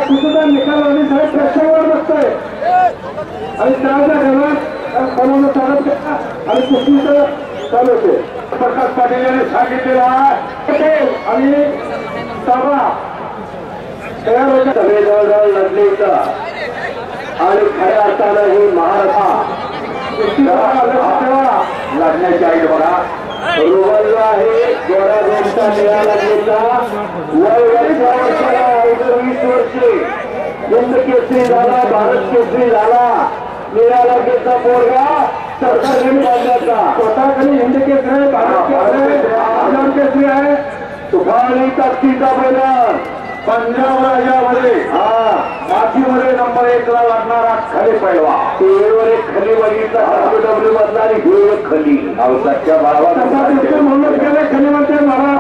कुठेचा निकाल आणि सगळ्या प्रेक्षकांवर बसतोय आणि त्याच्या घरात कोणाला स्वागत केला आणि कुस्तीचं चालू होते. प्रकाश पाटील यांनी सांगितलेला आणि सभा तयार होत्या सगळे जवळजवळ लढले आणि खऱ्या अर्थानं ही महाराष्ट्र लढण्याची आहे बघा. रुबल आहे गोरा रोमचा निळा लागलेला वय 20 वर्षे हिंद केसरी झाला, भारत केसरी झाला. निळा लागेचा पोरगा सरकारने बांधल्याचा स्वतः खाली हिंद केसरी भारत केसरी आहे. तुफानी ताकदीचा बैल पंजाब राज्यामध्ये मातीमध्ये नंबर 1 ला लागणारा खली पैलवा. टीव्हीवर एक खली बघितला WWE मधला आणि हे एक खली अवसाच्या भावाला म्हणून गेले खली म्हणते मला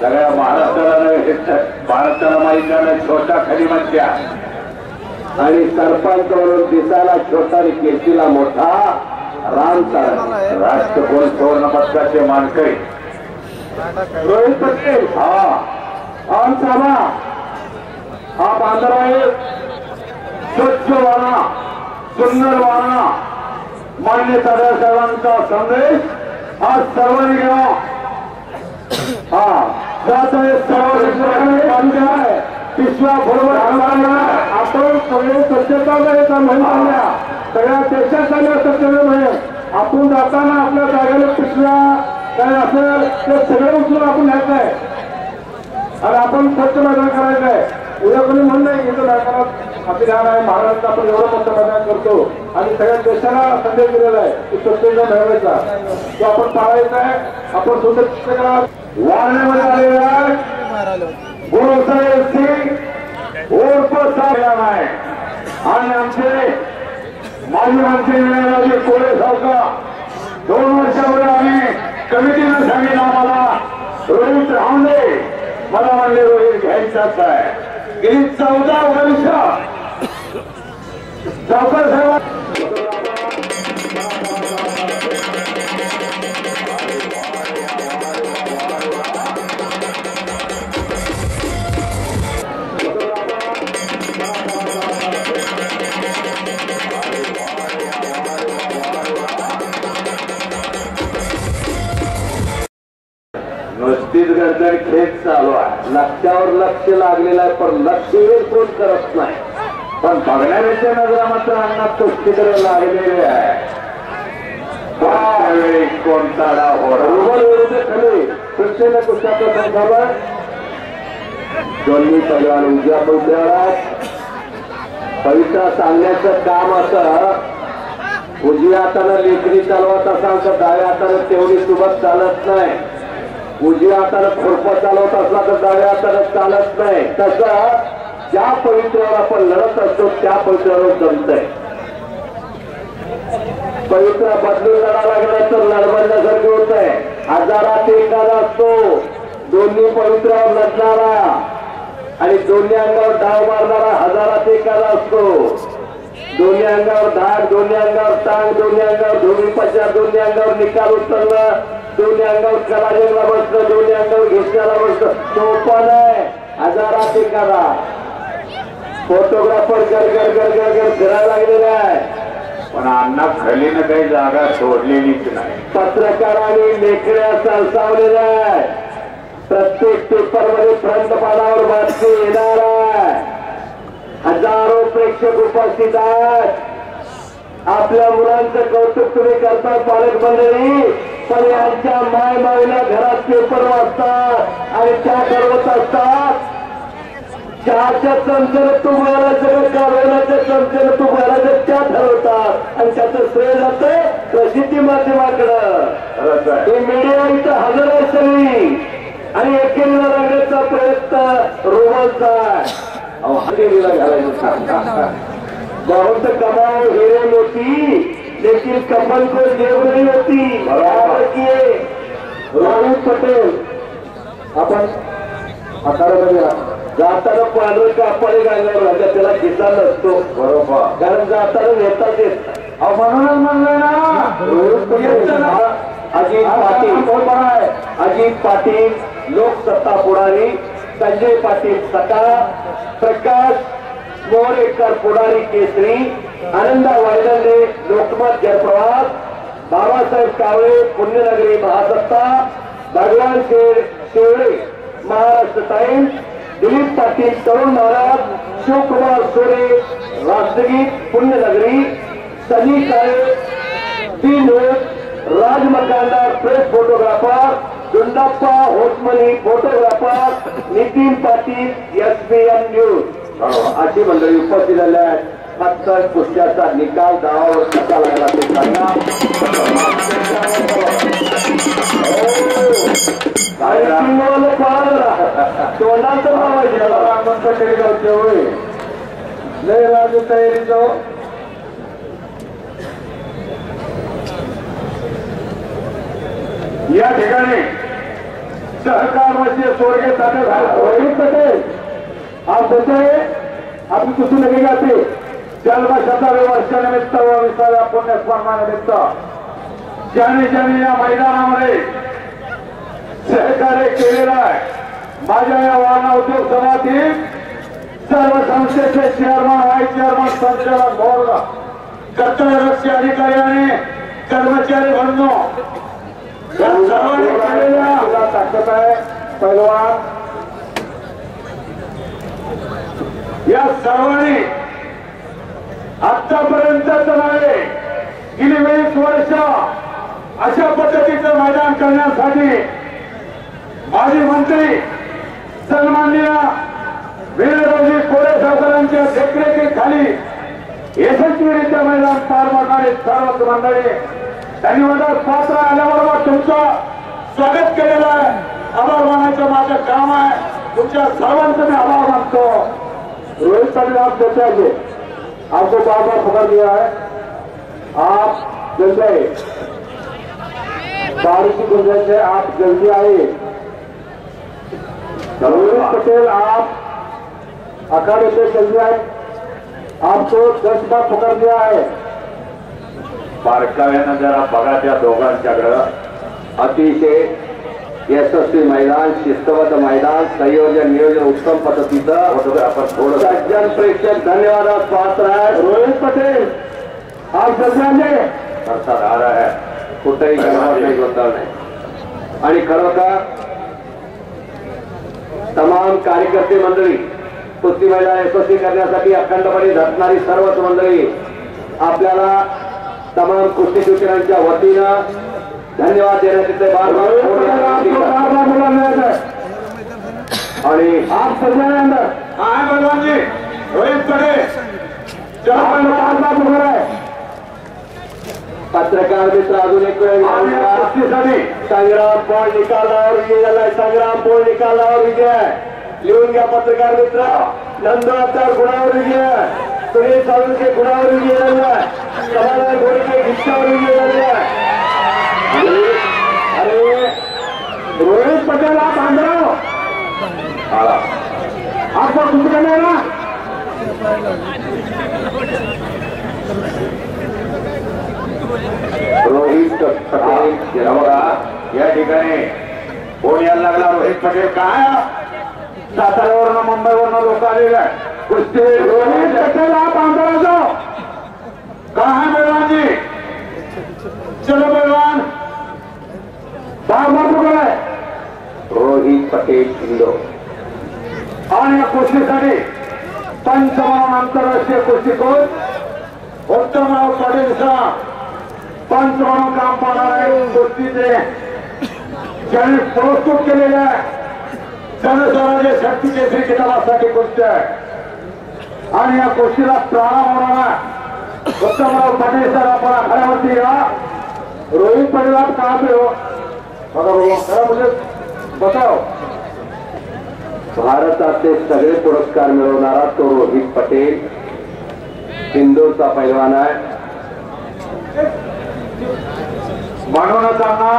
सगळ्या महाराष्ट्राला माहित झालं छोटा खली म्हणत्या आणि सरपंच म्हणून दिसायला छोटा आणि केसीला मोठा रामचा राष्ट्रकुल सुवर्ण पदकाचे मानकरी रोहित पटेल. आमचा हा बांधव आहे स्वच्छ वाणा सुंदर वाणा. मान्य साहेबांचा संदेश हा सर्वांनी घ्यावा. जात आहे सर्व आहे पिशव्या बरोबर आपण सगळे स्वच्छता महिला सगळ्या देशात चालल्या स्वच्छता आपण जाताना आपल्या जागेला पिशव्या काय असेल ते सगळं उचलून आपण घ्यायचं आहे आणि आपण स्वच्छ मैदान करायचं आहे. उद्या कोणी म्हणलं नाही इथं मैदानात अभियान आहे महाराष्ट्र आपण एवढं मोठं मैदान करतो आणि सगळ्या देशाला संदेश दिलेला आहे की स्वच्छता मिळवायचा तो आपण पाळायचा आहे. आपण सुंदर वाढण्यामध्ये आलेला आहे गुरुसाहेब सिंग उर्फ साहेब आहे आणि आमचे माजी मंत्री कोळे साहेब 2 वर्षापूर्वी आम्ही कमिटीनं सांगितलं आम्हाला रोहित राहून दे. मला म्हणले रोहित घ्यायचाच आहे. गेली 14 वर्ष सावकार साहेब नुसतीच गर्दन खेच चालू आहे. लक्ष्यावर लक्ष लागलेलं आहे पण लक्ष कोण करत नाही. पण बघण्याच्या नजरा मात्र अन्नात कुस्तीकडे लागलेले आहे. त्यावेळी कोणता डाव होणार खाली कुस्तीला कुस्त्याचा संघाला दोन्ही पैलवान उजव्या पवित्र्याला पवित्रा सांगण्याचं काम असं उजव्या हातानं लेकरी चालवत असाल तर डाव्या हातानं तेवढी सुबत चालत नाही. उजव्या हातानं खुरपं चालवत असला तर डाव्या हातानं चालत नाही. तसं ज्या पवित्र्यावर आपण लढत असतो त्या पवित्र्यावर जमतंय. पवित्र बदलून लढा लागला तर लढबडण्यासारखं होत आहे. हजारात एखादा असतो दोन्ही पवित्र्यावर लढणारा आणि दोन्ही अंगावर डाव मारणारा हजारात एखादा असतो. दोन्ही अंगावर धाड, दोन्ही अंगावर टांग, दोन्ही अंगावर धोबी पचार, दोन्ही अंगावर निकाल उचलणं, दोन्ही अंगावर कलाजेला बसणं, दोन्ही अंगावर घेतल्याला बसणं सोपं नाही. हजारात एखादा फोटोग्राफर गरगर गरगर गर फिरायला लागलेला आहे. पण अण्णा खलीनं काही जागा सोडलेलीच नाही. पत्रकारांनी लेखण्या सरसावलेल्या आहे. प्रत्येक पेपर मध्ये फ्रंट पानावर बातमी येणार आहे. हजारो प्रेक्षक उपस्थित आहेत. आपल्या मुलांचं कौतुक तुम्ही करता पालक मंडळी. पण यांच्या माय माईला घरात पेपर वाचतात आणि त्या ठरवत असतात. चहाच्या चमच्यानं तू बोलायचं का वेळाच्या चमच्यानं तू बोलायचं त्या ठरवतात आणि त्याचं श्रेय जातंय प्रसिद्धी माध्यमाकडं. ही मीडिया इथं हजर आहे सगळी आणि एकेरीला लागण्याचा प्रयत्न रोमांचा हजेरीला घालायचा. बहुत कमाओ हिरे मोती लेकिन कमल को जेब नहीं होती. रोहित पटेल आपण आकारामध्ये जाताना पांढरं कापड गाण्यावर राजा त्याला घेतला नसतो. बरोबर कारण जाताना नेताच येत म्हणूनच म्हणलं ना. अजित पाटील कोण आहे? अजित पाटील लोकसत्ता पुढारी संजय पाटील सकाळ, प्रकाश मोरेकर पुढारी केसरी, आनंदा वायदंडे लोकमत जयप्रवास, बाबासाहेब कावळे पुण्यनगरी महासत्ता, भगवान शेवळे महाराष्ट्र टाइम्स, दिलीप पाटील तरुण महाराज, शिवकुमार सोरे राष्ट्रगीत पुण्यनगरी, सनी काळे तीन राजमकांडार press photographer, Gundappa Hosmani photographer, Nitin Patil SBN news अशी मंडळी उपस्थित झाल्या आहेत. फक्त कुस्त्याचा निकाल दावावर कसा लागला ते सांगा. तोंडाचं गावचे होय लय राजू तयारी जाऊ. या ठिकाणी सहकार मध्य स्वर्गीय रोहित पटेल आप बोलते आपली कुठून लगेगा ते जन्मशताब्दी वर्षानिमित्त व 20व्या पुण्यस्मरणानिमित्त ज्याने ज्याने या मैदानामध्ये सहकार्य केलेलं आहे, माझ्या या वाहन उद्योग सभातील सर्व संस्थेचे चेअरमन, व्हाईस चेअरमन, संचालक बोर्ड, कर्तव्यदक्ष अधिकारी आणि कर्मचारी बंधू या सर्वांनी केलेल्या ताकद आहे. पैलवान या सर्वांनी आतापर्यंत नव्हे गेली 20 वर्ष अशा पद्धतीचं मैदान करण्यासाठी माजी मंत्री सन्माननीय वीररावजी कोरे साहेबांच्या देखरेखीखाली यशस्वीरित्या मैदान पार पाडणारे सर्वच मंडळी धन्यवाद पात्र आल्याबरोबर तुमचं स्वागत केलेलं आहे. आभार मानायचं माझं काम आहे. तुमच्या सर्वांचं मी आभार मानतो. रोहित पाटील आप देते हैं, आपको बार बार पकड़ दिया है, आप जल्दी आए, बारिश की गुंजाइश है, आप जल्दी आए. रोहित पटेल आप अखाड़े से जल्दी आए, आपको 10 बार पकड़ दिया है. बारकाव्यानं जरा बघा त्या दोघांच्याकडं. अतिशय यशस्वी मैदान, शिस्तबद्ध मैदान, संयोजन नियोजन उत्तम पद्धतीचं. आपण थोडं सज्जन प्रेक्षक धन्यवाद पात्र आहे. रोहित पटेल आप सज्जनचे अर्थात आ रहा है, कुठेही गडबड नाही, गोंधळ नाही. आणि खरोखर तमाम कार्यकर्ते मंडळी कुस्ती मैदान यशस्वी करण्यासाठी अखंडपणे झटणारी सर्वच मंडळी आपल्याला तमाम कुस्ती शिक्षकांच्या वतीनं धन्यवाद देण्याचे बार बार. आणि आप सगळ्यांना आहे बलवानजी रोहित पटेल पत्रकार मित्र अजून एक वेळ संग्राम पोळ निकालावर विजय झालाय. संग्राम पोळ निकालावर विजय लिहून घ्या पत्रकार मित्र. नंदुरबार गुणावर विजय, सुनील साळुंके गुणावर विजय झालाय. कमला गोडके घिष्टावर विजय झालाय. अरे रोहित पटेल आप आंध्र आपको कुछ करना है ना. रोहित पटेल बघा या ठिकाणी फोन यायला लागला. रोहित पटेल काय साताऱ्यावरनं मुंबईवरनं लोक आलेले आहे कुस्ती. रोहित पटेल आप आंध्र जाओ कहा है पहलवान जी. चलो पहलवान बार बार पकड़ है. रोहित पटेल इंदो आणि या कुस्तीसाठी पंच म्हणून आंतरराष्ट्रीय कुस्तीकोच उत्तमराव पाटील सर पंच म्हणून काम पाहणार आहे. कुस्तीचे ज्यांनी प्रस्तुत केलेल्या जनस्वराज्य शक्ती केसरी किताबासाठी कुस्ती आहे आणि या कुस्तीला प्रारंभ होणार उत्तमराव पाटील सर आपण आखाड्यावरती या. रोहित पटेल आप कहाँ पे हो मुझे बताओ. भारताचे सगळे पुरस्कार मिळवणारा तो रोहित पटेल इंदोरचा पैलवान आहे. म्हणूनच त्यांना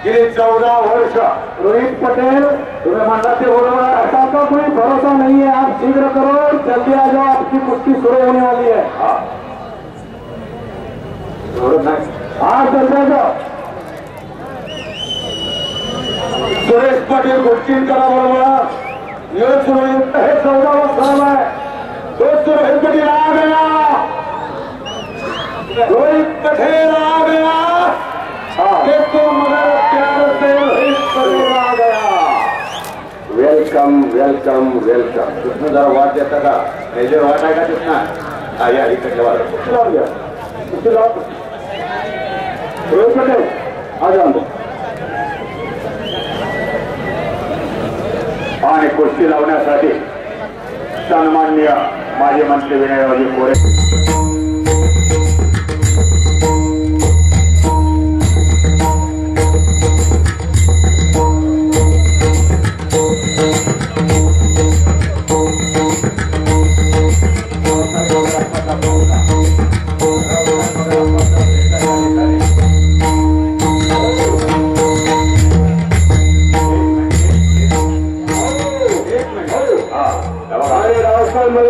गेली 14 वर्ष रोहित पटेल तुम्हें म्हणला ते बरोबर ऐसा का कोई भरोसा नहीं है. आप शीघ्र करो, जल्दी आ जाओ, आपकी कुश्ती शुरू होने वाली है. हाँ जल्दी आ जाओ. सुरेश पाटील गोष्टींकरा बरोबर ये सुरहित है 14वां साल है। तो सुरहित पटेल आ गया, रोहित पटेल आ गया, देखो मगर प्यार से रोहित पटेल आ गया। Welcome welcome welcome. कृष्ण जरा वाट देता का? मेजर वाट आहे का कृष्णा? या इकडे वाट रोहित पटेल आ जाओ आणि कुस्ती लावण्यासाठी सन्माननीय माजी मंत्री विनयरावजी कोरे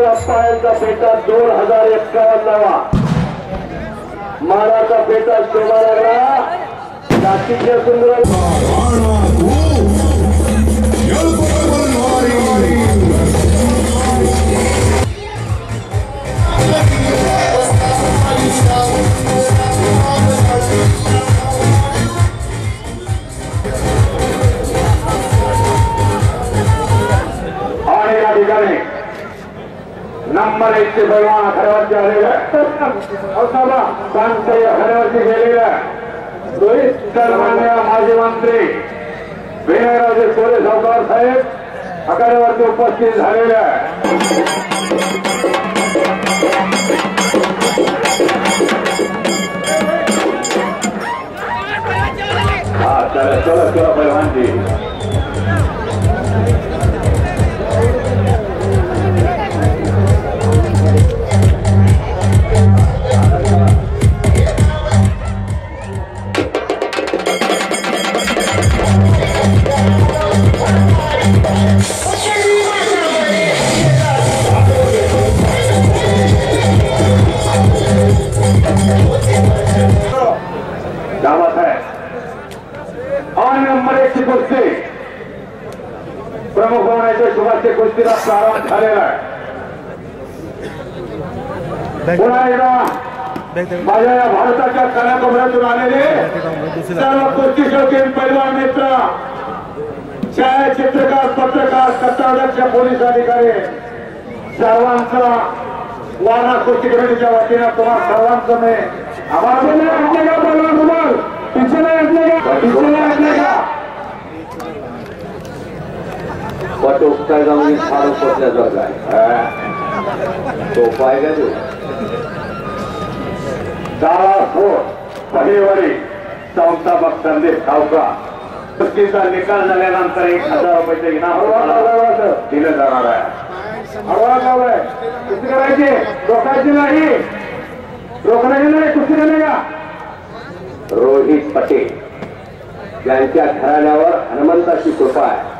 अप्पायांचा पेटा 2051वा महाराजा पेटा शोभा लागला नाशिकच्या सुंदर आणि या ठिकाणी नंबर 1 चे पैलवान आखाड्यावरती आलेले आखाड्यावरती गेलेले रोहित सन्माननीय माजी मंत्री विनयरावजी कोरे सावकार साहेब आखाड्यावरती उपस्थित झालेले चला चला चला पैलवानजी दावत है और नंबर 1 ची कुस्ती प्रमुख होण्याच्या शुभाचे कुस्तीला प्रारंभ झालेला आहे। पुन्हा एकदा माझ्या या भारताच्या कानाकोपऱ्यातून आलेले सर्व कुस्ती शौकीन पैलवान मित्र, छायाचित्रकार, पत्रकार, तत्वाध्यक्ष, पोलीस अधिकारी सर्वांचा वाना कुस्ती कमिटीच्या वतीनं तुम्हा सर्वांचं मी आभार वाटो उपकार जाऊन फार उपसल्यासारखा आहे तो पाय का तू पहिलीवारी संस्थापक संदेश सावका कुस्तीचा निकाल झाल्यानंतर 1000 रुपयाचे इनाम दिलं जाणार आहे। कुस्ती करायची रोखायची नाही, रोखण्याची नाही, कुस्ती करणे का? रोहित पटेल यांच्या घराण्यावर हनुमंताची कृपा आहे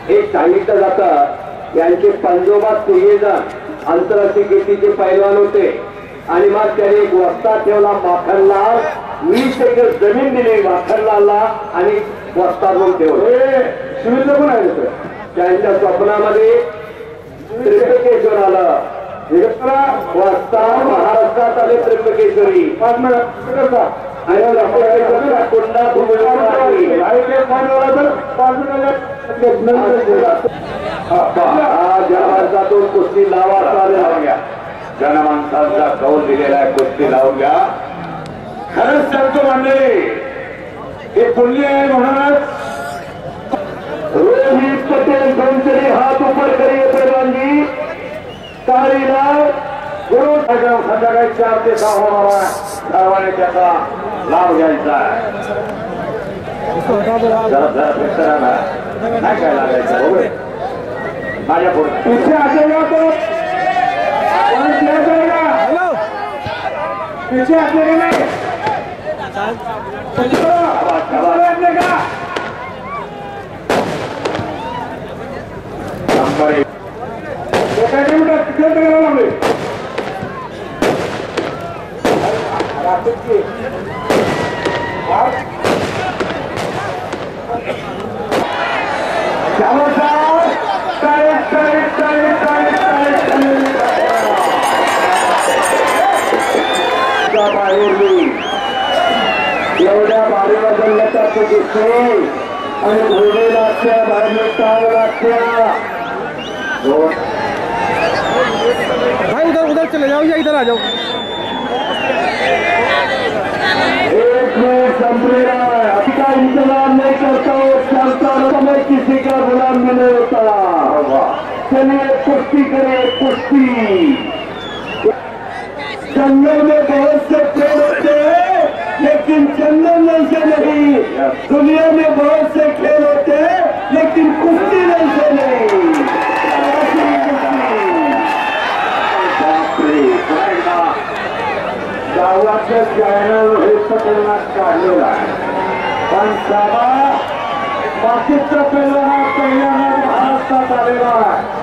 हे सांगितलं जातं। यांचे पंजोबा तिघेजण आंतरराष्ट्रीय कीर्तीचे पैलवान होते आणि मग त्याने एक वस्ता ठेवला माखनलाल, 20 एकर जमीन दिली माखनलालला आणि वस्ता म्हणून ठेवलं। शिविर पण आहे त्यांच्या स्वप्नामध्ये त्र्यंबकेश्वर आलं, वस्ता महाराष्ट्रात आले त्र्यंबकेश्वरी कुंडा ज्या भारतातून कुस्ती लावा जनमानसांचा कौल दिलेला आहे, कुस्ती लावून घ्या। खरंच सांगतो मंडळी हे पुण्य आहे म्हणूनच रोहित पटेल कोणतरी हात उपर करिए पैलवानजी तारीला गुरु संध्याकाळी 4 ते 6 होणार आहे। सर्वांनी त्याचा लाभ घ्यायचा आहे। जरा फिरताना नाही काय लागायचं माझ्या पुढे पीछे आएगा तो पीछे आएगा नहीं नंबर 1 एवढ्या भारी वजन गटात दिसते आणि घोडे लागत्या बाहेर टाळ लागत्या भाई उधर चले जाओ या इधर आ जाओ। एक मिनट संपलेला है, अभी का इंतजार नहीं करता हूँ, चलता समय किसी का गुलाम भी नहीं होता। चलिए कुश्ती करें कुश्ती। जंगल में बहुत से पेड़ होते हैं लेकिन चंदन से नहीं, दुनिया में बहुत से खेल होते हैं लेकिन कुश्ती से नहीं। गावाचं चॅनल हे पकडण्यात काढलेला आहे पण साधा बाकीचा पहिला हा पहिल्यांदा महाराष्ट्रात आलेला आहे।